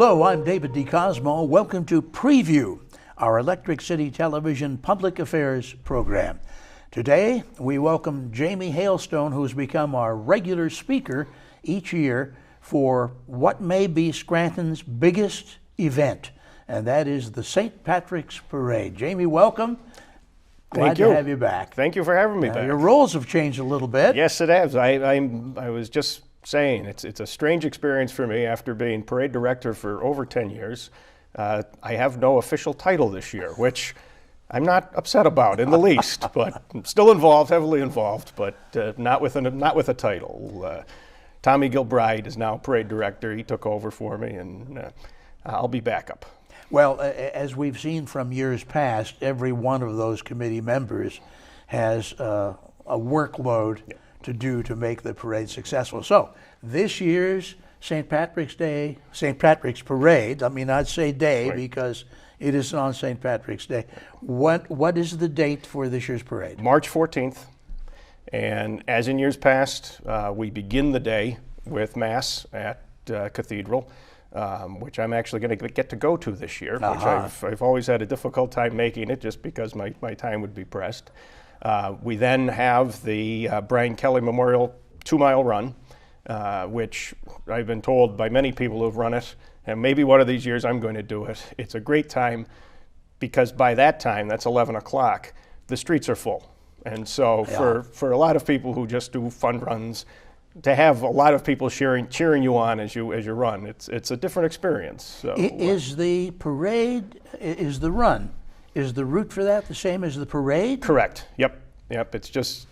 Hello, I'm David DeCosmo. Welcome to Preview, our Electric City Television Public Affairs program. Today, we welcome Jaime Hailstone, who's become our regular speaker each year for what may be Scranton's biggest event, and that is the St. Patrick's Parade. Jaime, welcome. Glad to have you back. Thank you for having me back. Your roles have changed a little bit. Yes, it has. I was just saying, it's a strange experience for me after being parade director for over 10 years. I have no official title this year, which I'm not upset about in the least, but I'm still involved, heavily involved, but not with a title. Tommy Gilbride is now parade director. He took over for me, and I'll be backup. Well, as we've seen from years past, every one of those committee members has a workload to do to make the parade successful. So this year's St. Patrick's Parade, I mean, I'd say day because it is on St. Patrick's Day. What is the date for this year's parade? March 14th. And as in years past, we begin the day with Mass at Cathedral, which I'm actually going to get to go to this year, which I've always had a difficult time making it just because my time would be pressed. We then have the Brian Kelly Memorial 2-mile run, which I've been told by many people who've run it, and maybe one of these years I'm going to do it. It's a great time because by that time, that's 11 o'clock, the streets are full. And so for a lot of people who just do fun runs, to have a lot of people cheering you on as you run, it's a different experience. So, is the parade, is the run, is the route for that the same as the parade? Correct. Yep. It's just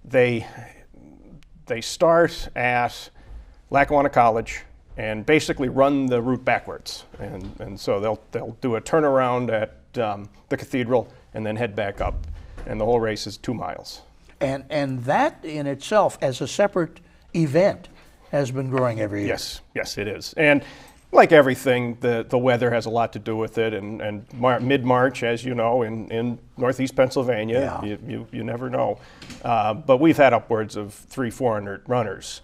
they start at Lackawanna College and basically run the route backwards, and so they'll do a turnaround at the cathedral and then head back up, and the whole race is 2 miles. And that in itself, as a separate event, has been growing every year. Yes, it is. And like everything, the weather has a lot to do with it. And mid-March, as you know, in northeast Pennsylvania, you never know. But we've had upwards of 300-400 runners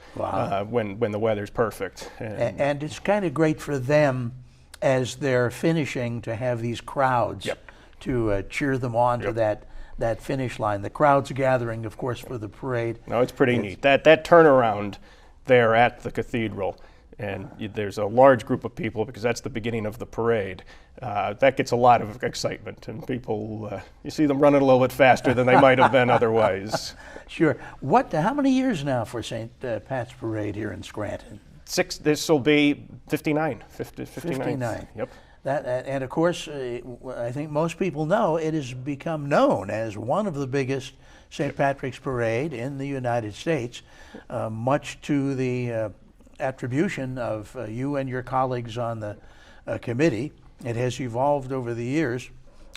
when the weather's perfect. And it's kind of great for them as they're finishing to have these crowds to cheer them on to that finish line. The crowds gathering, of course, for the parade. No, it's pretty neat. That turnaround there at the cathedral, and there's a large group of people because that's the beginning of the parade. That gets a lot of excitement, and people, you see them running a little bit faster than they might have been otherwise. Sure. How many years now for St. Pat's Parade here in Scranton? This will be 59. 59. Yep. And of course, I think most people know it has become known as one of the biggest St. Patrick's Parade in the United States, much to the attribution of you and your colleagues on the committee. It has evolved over the years.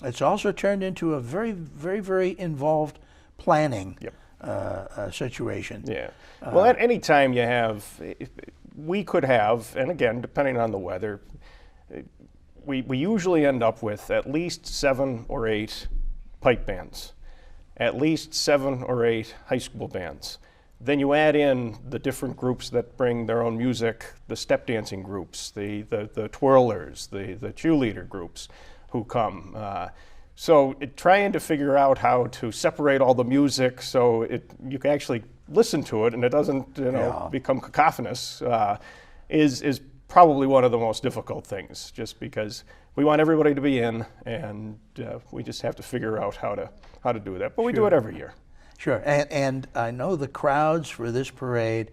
It's also turned into a very, very, very involved planning situation. Yeah. Well, at any time you have, we could have, and again, depending on the weather, we usually end up with at least 7 or 8 pipe bands, at least 7 or 8 high school bands. Then you add in the different groups that bring their own music, the step dancing groups, the twirlers, the cheerleader groups who come. So trying to figure out how to separate all the music so you can actually listen to it and it doesn't become cacophonous is probably one of the most difficult things, just because we want everybody to be in, and we just have to figure out how to do that. But we do it every year. Sure, and I know the crowds for this parade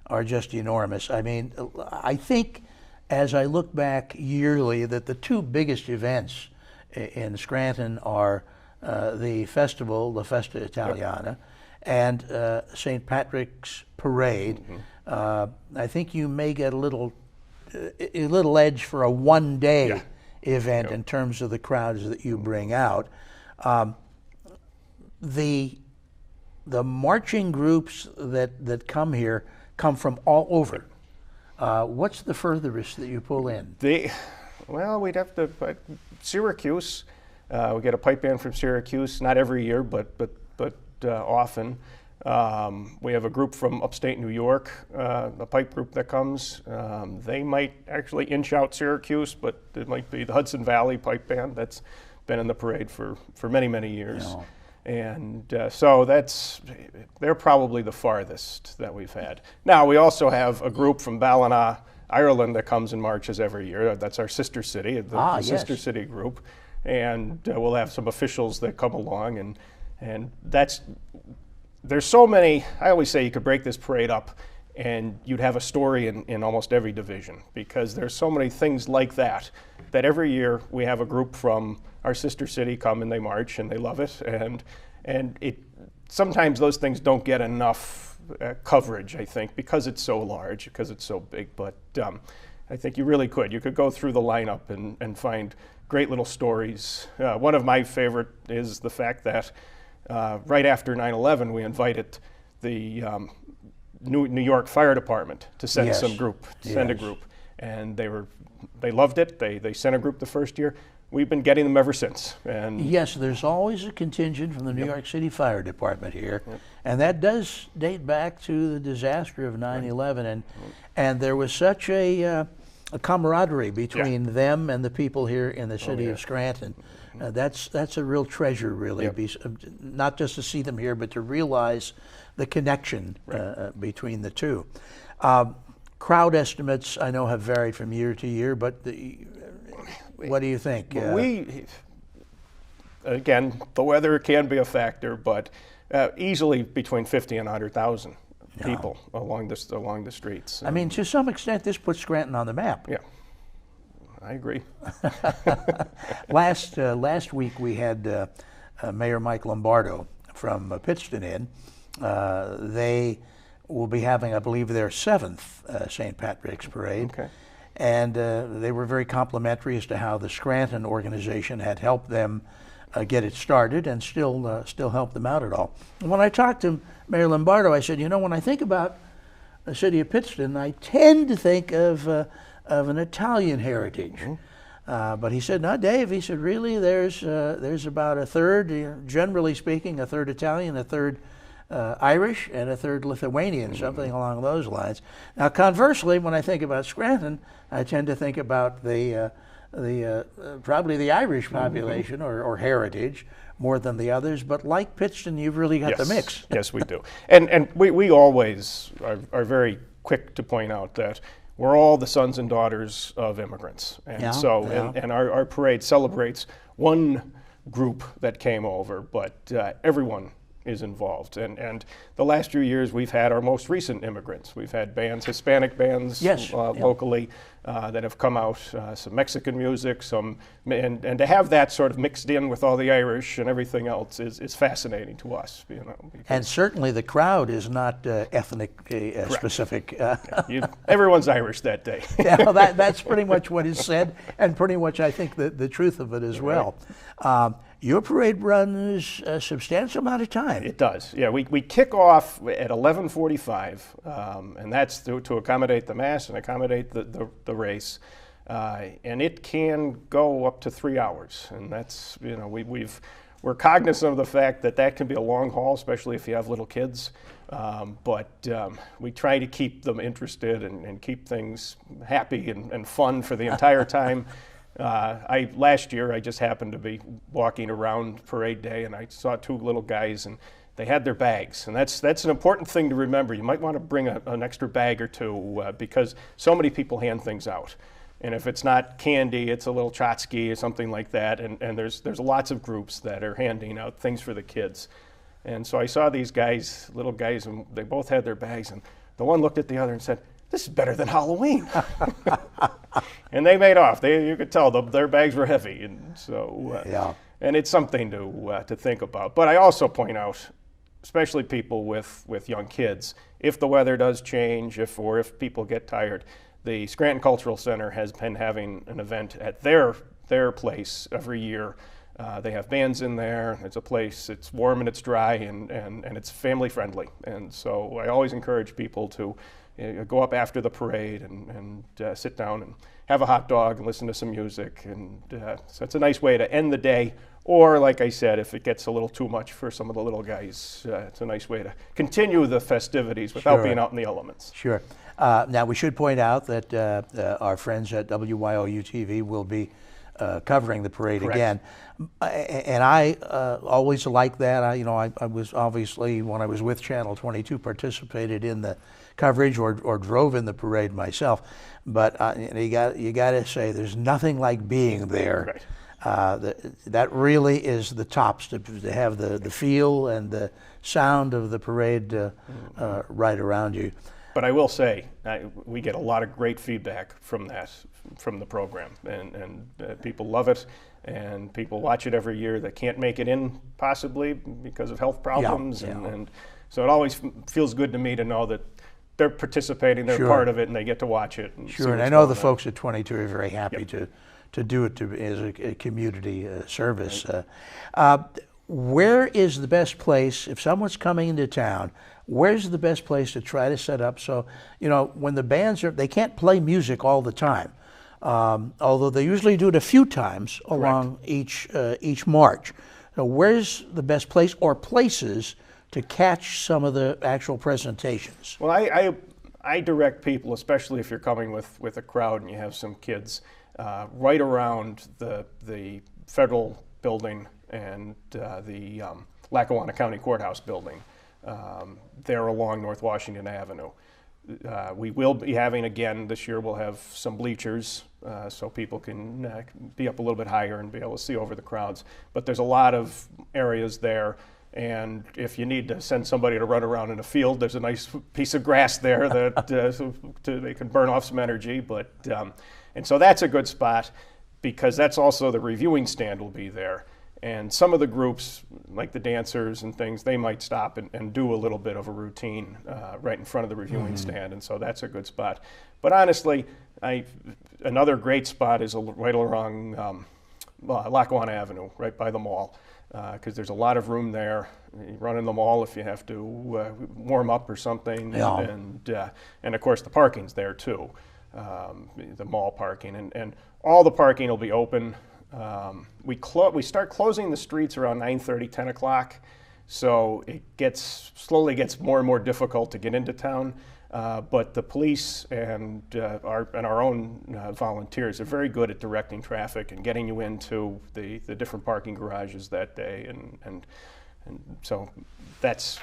are just enormous. I mean, I think as I look back yearly that the 2 biggest events in Scranton are the festival, the Festa Italiana, and St. Patrick's Parade. I think you may get a little edge for a one-day event in terms of the crowds that you bring out. The marching groups that come here come from all over. What's the furthest that you pull in? Well, we'd have to, Syracuse. We get a pipe band from Syracuse, not every year, but often. We have a group from upstate New York, a pipe group that comes. They might actually inch out Syracuse, but it might be the Hudson Valley Pipe Band that's been in the parade for many, many years. Yeah. And so they're probably the farthest that we've had. Now, we also have a group from Ballina, Ireland that comes and marches every year. That's our sister city, the sister city group. And we'll have some officials that come along, and there's so many. I always say you could break this parade up and you'd have a story in almost every division, because there's so many things like that every year we have a group from our sister city come and they march and they love it, and sometimes those things don't get enough coverage, I think, because it's so large, because it's so big. But I think you really could. You could go through the lineup and find great little stories. One of my favorite is the fact that right after 9/11, we invited the New York Fire Department to send a group, and they loved it. They sent a group the first year. We've been getting them ever since. And yes, there's always a contingent from the New York City Fire Department here, and that does date back to the disaster of 9/11, and there was such a camaraderie between them and the people here in the city of Scranton. That's a real treasure, really, not just to see them here, but to realize the connection between the two. Crowd estimates, I know, have varied from year to year, but what do you think? Again, the weather can be a factor, but easily between 50 and 100,000 people along the streets. I mean, to some extent, this puts Scranton on the map. Yeah, I agree. Last week we had Mayor Mike Lombardo from Pittston in. They will be having, I believe, their 7th St. Patrick's Parade. Okay. And they were very complimentary as to how the Scranton organization had helped them get it started, and still help them out at all. And when I talked to Mayor Lombardo, I said, when I think about the city of Pittston, I tend to think of an Italian heritage. But he said, no, Dave, he said, really, there's about a third, generally speaking, a third Italian, a third Irish, and a third Lithuanian, something along those lines. Now, conversely, when I think about Scranton, I tend to think about probably the Irish population or heritage more than the others. But like Pittston, you've really got the mix. Yes, we do. And we always are very quick to point out that we're all the sons and daughters of immigrants. And and our parade celebrates one group that came over, but everyone is involved. And the last few years we've had our most recent immigrants. We've had bands, Hispanic bands locally that have come out, some Mexican music, and to have that sort of mixed in with all the Irish and everything else is fascinating to us. And certainly the crowd is not ethnic specific. Everyone's Irish that day. That's pretty much what is said, and pretty much I think the truth of it as well. Your parade runs a substantial amount of time. It does. Yeah, we kick off at 11:45, and that's to accommodate the mass and accommodate the race, and it can go up to 3 hours. And that's we're cognizant of the fact that can be a long haul, especially if you have little kids. But we try to keep them interested and keep things happy and fun for the entire time. Last year I just happened to be walking around parade day, and I saw 2 little guys, and they had their bags, and that's an important thing to remember. You might want to bring an extra bag or 2 because so many people hand things out, and if it's not candy, it's a little tchotchke or something like that, and there's lots of groups that are handing out things for the kids. And so I saw these guys, little guys, and they both had their bags, and the one looked at the other and said, "This is better than Halloween." And they made off. You could tell their bags were heavy, and so and it's something to think about. But I also point out, especially people with young kids, if the weather does change, if people get tired, the Scranton Cultural Center has been having an event at their place every year. They have bands in there. It's a place. It's warm and it's dry and it's family friendly. And so I always encourage people to, go up after the parade and sit down and have a hot dog and listen to some music. And so it's a nice way to end the day. Or, like I said, if it gets a little too much for some of the little guys, it's a nice way to continue the festivities without being out in the elements. Sure. Now, we should point out that our friends at WYOU TV will be covering the parade again. And I always like that. I was obviously, when I was with Channel 22, participated in the coverage or drove in the parade myself. But you got to say, there's nothing like being there. Right. That really is the tops, to have the feel and the sound of the parade right around you. But I will say, we get a lot of great feedback from the program, and people love it, and people watch it every year that can't make it in, possibly because of health problems, and so it always feels good to me to know that they're participating, they're part of it, and they get to watch it. And and I know the folks at 22 are very happy to do it as a community service. Where is the best place, if someone's coming into town, where's the best place to try to set up so, when the bands they can't play music all the time, although they usually do it a few times along each march. So where's the best place or places to catch some of the actual presentations? Well, I direct people, especially if you're coming with a crowd and you have some kids, right around the federal building and the Lackawanna County Courthouse building. There along North Washington Avenue. We will be having, again, this year we'll have some bleachers so people can be up a little bit higher and be able to see over the crowds. But there's a lot of areas there, and if you need to send somebody to run around in a field, there's a nice piece of grass there that so they can burn off some energy. But and so that's a good spot, because that's also the reviewing stand will be there. And some of the groups, like the dancers and things, they might stop and do a little bit of a routine right in front of the reviewing stand, and so that's a good spot. But honestly, another great spot is right along Lackawanna Avenue, right by the mall, because there's a lot of room there. You run in the mall if you have to warm up or something, and of course the parking's there too, the mall parking, and all the parking will be open. We start closing the streets around 9:30, 10 o'clock, so it slowly gets more and more difficult to get into town. But the police and our own volunteers are very good at directing traffic and getting you into the different parking garages that day, and so that's.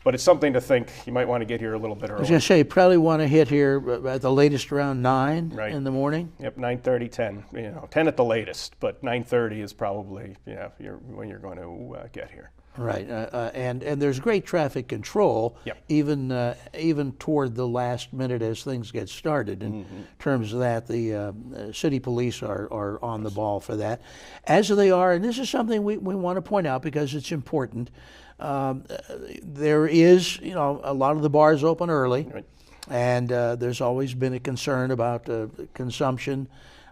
But it's something to think. You might want to get here a little bit early. I was going to say, you probably want to hit here at the latest around 9 in the morning. Yep, 9:30, 10. 10 at the latest, but 9:30 is probably when you're going to get here. Right, and there's great traffic control, even toward the last minute as things get started. In terms of that, the city police are on the ball for that, as they are. And this is something we want to point out because it's important. There is, a lot of the bars open early, and there's always been a concern about consumption.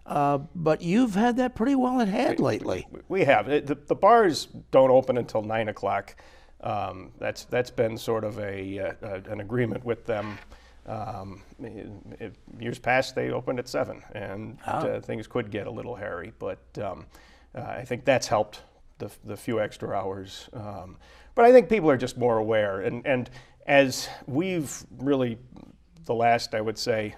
But you've had that pretty well in hand lately. We have. The bars don't open until 9 o'clock. That's been sort of an agreement with them. Years past, they opened at 7, and things could get a little hairy. But I think that's helped the few extra hours. But I think people are just more aware. And as we've really, the last, I would say,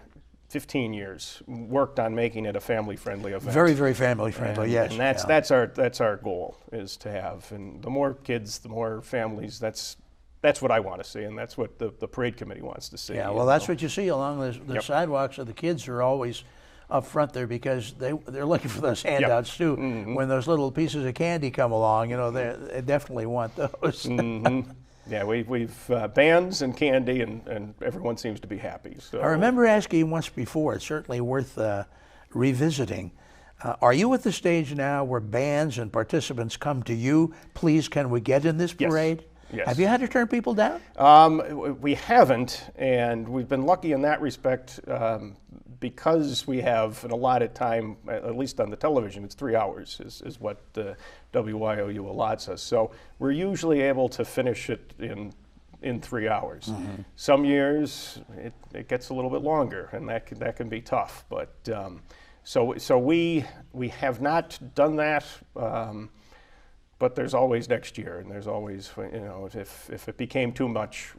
15 years, worked on making it a family-friendly event. Very, very family-friendly, yes. And that's our goal, is to have. And the more kids, the more families, that's what I want to see, and that's what the parade committee wants to see. Yeah, well, that's what you see along the sidewalks. So the kids are always up front there because they're looking for those handouts too. When those little pieces of candy come along, they definitely want those. Yeah, we've bands and candy, and everyone seems to be happy. So. I remember asking you once before. It's certainly worth revisiting. Are you at the stage now where bands and participants come to you? Please, can we get in this parade? Yes. Have you had to turn people down? We haven't, and we've been lucky in that respect because we have an allotted time, at least on the television, it's 3 hours is what WYOU allots us. So we're usually able to finish it in in 3 hours. Some years it gets a little bit longer, and that can be tough. But so we have not done that. But there's always next year, and there's always, if it became too much,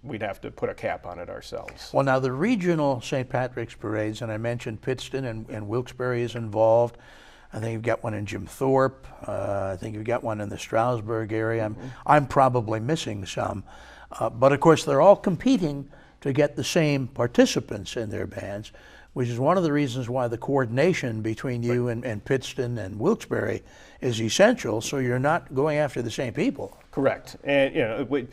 we'd have to put a cap on it ourselves. Well, now the regional St. Patrick's parades, and I mentioned Pittston and Wilkes-Barre is involved. I think you've got one in Jim Thorpe. I think you've got one in the Stroudsburg area. I'm probably missing some. But of course, they're all competing to get the same participants in their bands, which is one of the reasons why the coordination between you and Pittston and Wilkes-Barre is essential, so you're not going after the same people. Correct. And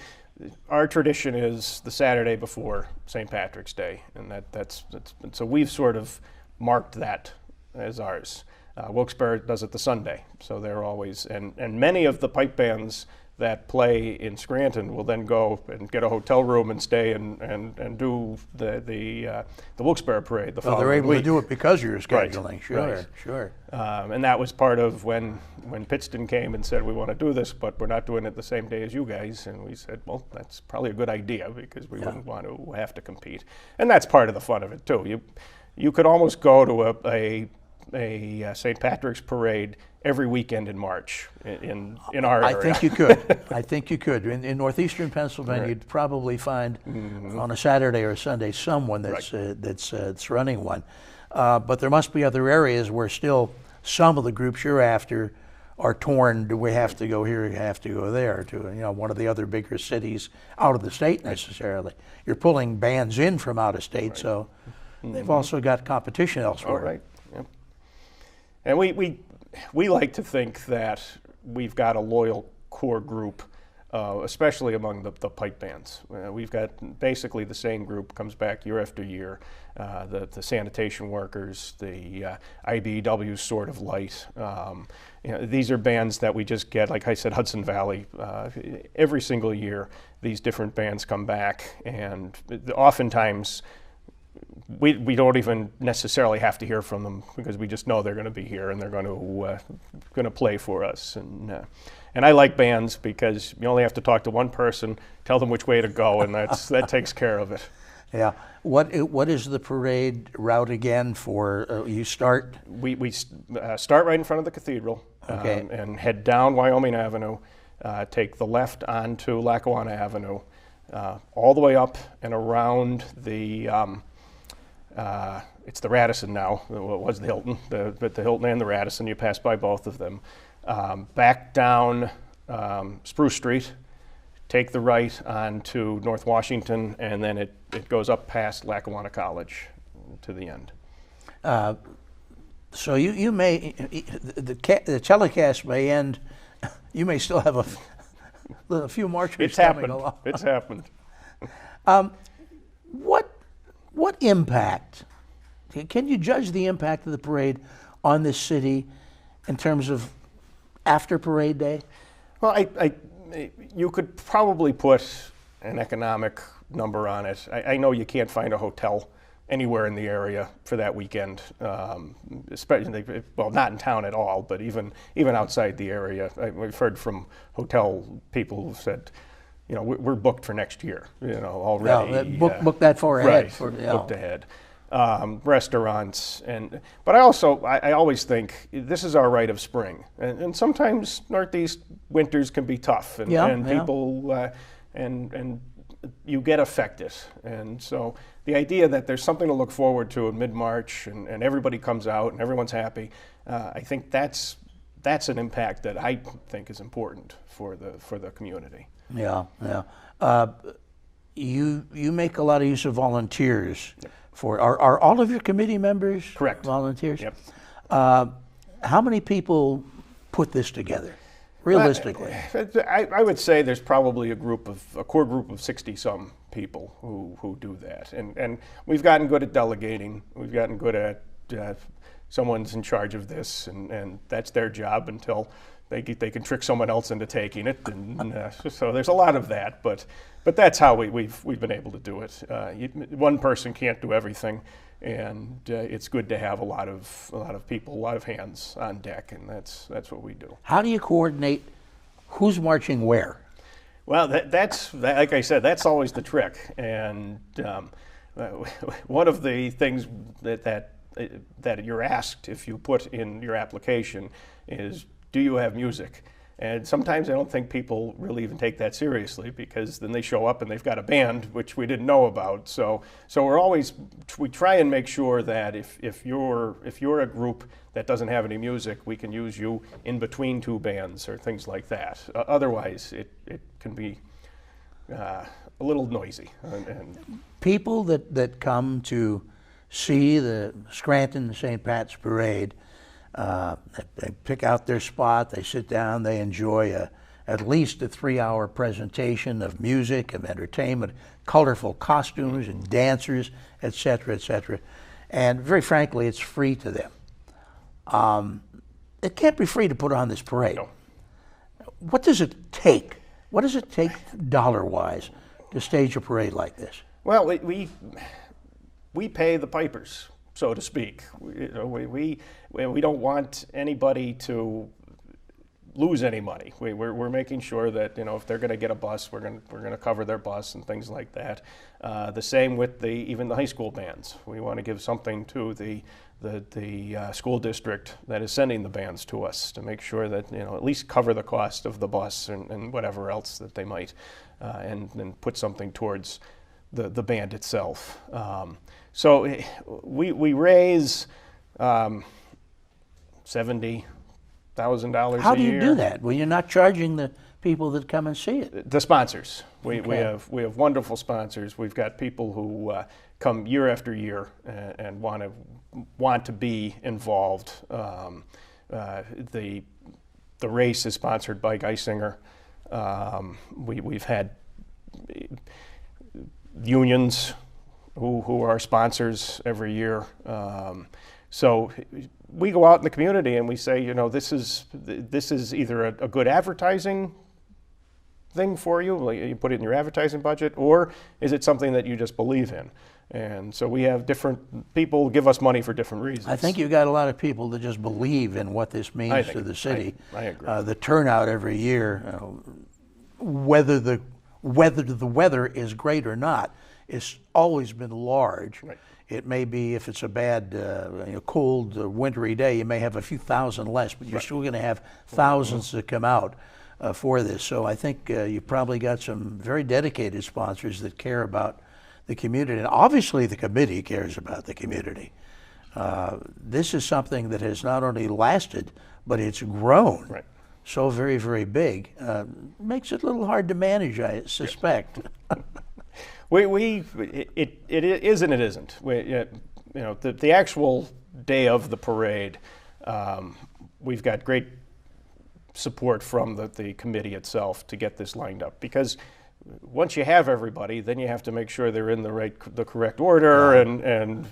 our tradition is the Saturday before St. Patrick's Day, and that's so we've sort of marked that as ours. Wilkes-Barre does it the Sunday, so they're always, and many of the pipe bands that play in Scranton will then go and get a hotel room and stay and do the Wilkes-Barre parade the following they're able week. to do it because of your scheduling. Right. Sure, Right. sure. And that was part of when Pittston came and said, we want to do this, but we're not doing it the same day as you guys. And we said, well, that's probably a good idea because we wouldn't want to have to compete. And that's part of the fun of it too. You could almost go to a St. Patrick's parade every weekend in March in our area. I think you could. I think you could. In northeastern Pennsylvania, Right. you'd probably find on a Saturday or a Sunday someone that's running one. But there must be other areas where still some of the groups you're after are torn. Do we have to go here? We have to go there to one of the other bigger cities out of the state necessarily. You're pulling bands in from out of state, so they've also got competition elsewhere. All right. Yep. And we like to think that we've got a loyal core group, especially among the pipe bands. We've got basically the same group comes back year after year. The sanitation workers, the IBEW's sort of light. These are bands that we just get, like I said, Hudson Valley. Every single year, these different bands come back, and oftentimes we don't even necessarily have to hear from them because we just know they're going to be here and they're going to play for us. And I like bands because you only have to talk to one person, tell them which way to go, and that takes care of it. Yeah. What is the parade route again for? You start? We start right in front of the cathedral, Okay. And head down Wyoming Avenue, take the left onto Lackawanna Avenue, all the way up and around the. It's the Radisson now. It was the Hilton, but the Hilton and the Radisson. You pass by both of them. Back down Spruce Street, take the right onto North Washington, and then it goes up past Lackawanna College to the end. So you may the telecast may end. You may still have a few marchers coming along. It's happened. What impact? Can you judge the impact of the parade on this city in terms of after parade day? Well, you could probably put an economic number on it. I know you can't find a hotel anywhere in the area for that weekend, especially, well, not in town at all, but even outside the area. We've heard from hotel people who've said, we're booked for next year, already. Yeah, book that far ahead. Right, booked ahead. Restaurants, but I always think this is our rite of spring, and sometimes Northeast winters can be tough, and people and you get affected, and so the idea that there's something to look forward to in mid-March, and everybody comes out and everyone's happy, I think that's an impact that I think is important for the community. Yeah. You make a lot of use of volunteers. Yep. Are all of your committee members correct volunteers? Yep. How many people put this together, realistically? I would say there's probably a core group of 60-some people who do that, and we've gotten good at delegating. We've gotten good at someone's in charge of this, and that's their job until they can trick someone else into taking it, and so there's a lot of that. But that's how we've been able to do it. One person can't do everything, and it's good to have a lot of people, a lot of hands on deck, and that's what we do. How do you coordinate who's marching where? Well, like I said, that's always the trick. And one of the things that you're asked if you put in your application is, do you have music? And sometimes I don't think people really even take that seriously, because then they show up and they've got a band, which we didn't know about. So we try and make sure that if you're a group that doesn't have any music, we can use you in between two bands or things like that. Otherwise, it can be a little noisy. And People that come to see the Scranton St. Pat's Parade, they pick out their spot, they sit down, they enjoy at least a 3-hour presentation of music, of entertainment, colorful costumes and dancers, etc., etc. And very frankly, it's free to them. It can't be free to put on this parade. No. What does it take? What does it take dollar-wise to stage a parade like this? Well, we pay the pipers, so to speak. We don't want anybody to lose any money. We're making sure that, if they're going to get a bus, we're going to cover their bus and things like that. The same with even the high school bands. We want to give something to the school district that is sending the bands to us to make sure that at least cover the cost of the bus and whatever else that they might, and then put something towards the band itself. So we raise $70,000 a year. How do you do that? Well, you're not charging the people that come and see it. The sponsors. We Okay. have wonderful sponsors. We've got people who come year after year and want to be involved. The race is sponsored by Geisinger. We've had unions who are sponsors every year. So we go out in the community and we say, this is either a good advertising thing for you, like you put it in your advertising budget, or is it something that you just believe in? And so we have different people give us money for different reasons. I think you've got a lot of people that just believe in what this means to the city. I agree. The turnout every year, whether the weather is great or not, it's always been large. Right. It may be, if it's a bad, cold, wintry day, you may have a few thousand less, but you're still going to have thousands that come out for this. So I think you've probably got some very dedicated sponsors that care about the community. And obviously the committee cares about the community. This is something that has not only lasted, but it's grown so very, very big. Makes it a little hard to manage, I suspect. It is and it isn't. The actual day of the parade, we've got great support from the committee itself to get this lined up, because once you have everybody, then you have to make sure they're in the correct order, and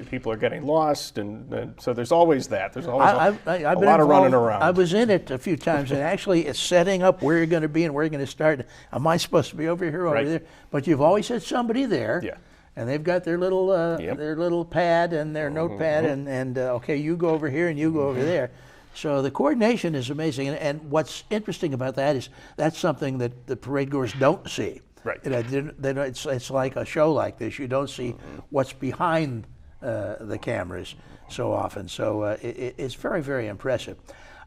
people are getting lost, and so there's always that. There's always a lot of running around. I was in it a few times, and actually it's setting up where you're going to be and where you're going to start. Am I supposed to be over here, over there? But you've always had somebody there. Yeah. And they've got their little pad and their notepad, and okay, you go over here and you go over there. So the coordination is amazing, and what's interesting about that is that's something that the parade goers don't see. Right. It's like a show like this. You don't see what's behind the cameras so often. So it's very, very impressive.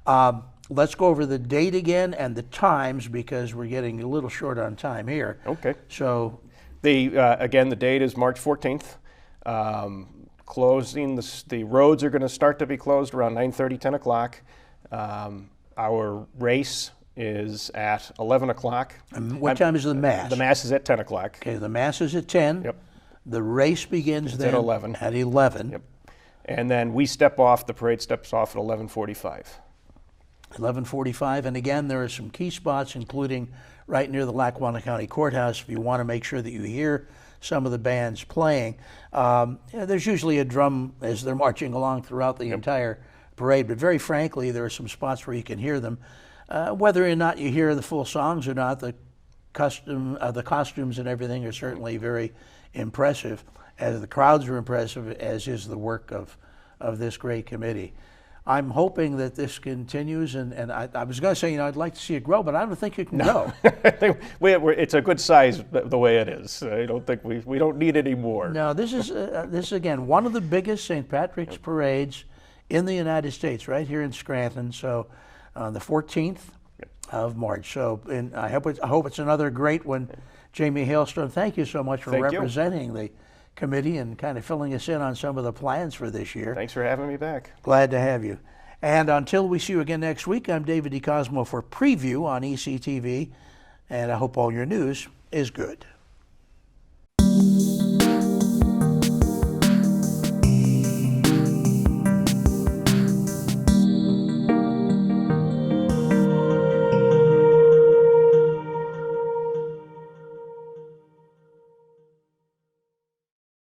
Let's go over the date again and the times, because we're getting a little short on time here. Okay. So again, the date is March 14th. Closing, the roads are going to start to be closed around 9:30, 10 o'clock. Our race is at 11 o'clock. And what time is the Mass? The Mass is at 10 o'clock. Okay, the Mass is at 10. Yep. The race begins then at 11. At 11. Yep. And then the parade steps off at 11:45. 11:45, and again, there are some key spots, including right near the Lackawanna County Courthouse, if you want to make sure that you hear some of the bands playing. There's usually a drum as they're marching along throughout the entire parade, but very frankly, there are some spots where you can hear them. Whether or not you hear the full songs or not, the costumes and everything are certainly very impressive, as the crowds are impressive, as is the work of this great committee. I'm hoping that this continues, and I was going to say, I'd like to see it grow, but I don't think it can grow. I think it's a good size the way it is. I don't think we don't need any more. No, this is again one of the biggest St. Patrick's parades in the United States, right here in Scranton. So, on the 14th of March. So, and I hope it's another great one. Jaime Hailstone, thank you so much for representing the committee and kind of filling us in on some of the plans for this year. Thanks for having me back. Glad to have you. And until we see you again next week, I'm David DeCosmo for Preview on ECTV, and I hope all your news is good.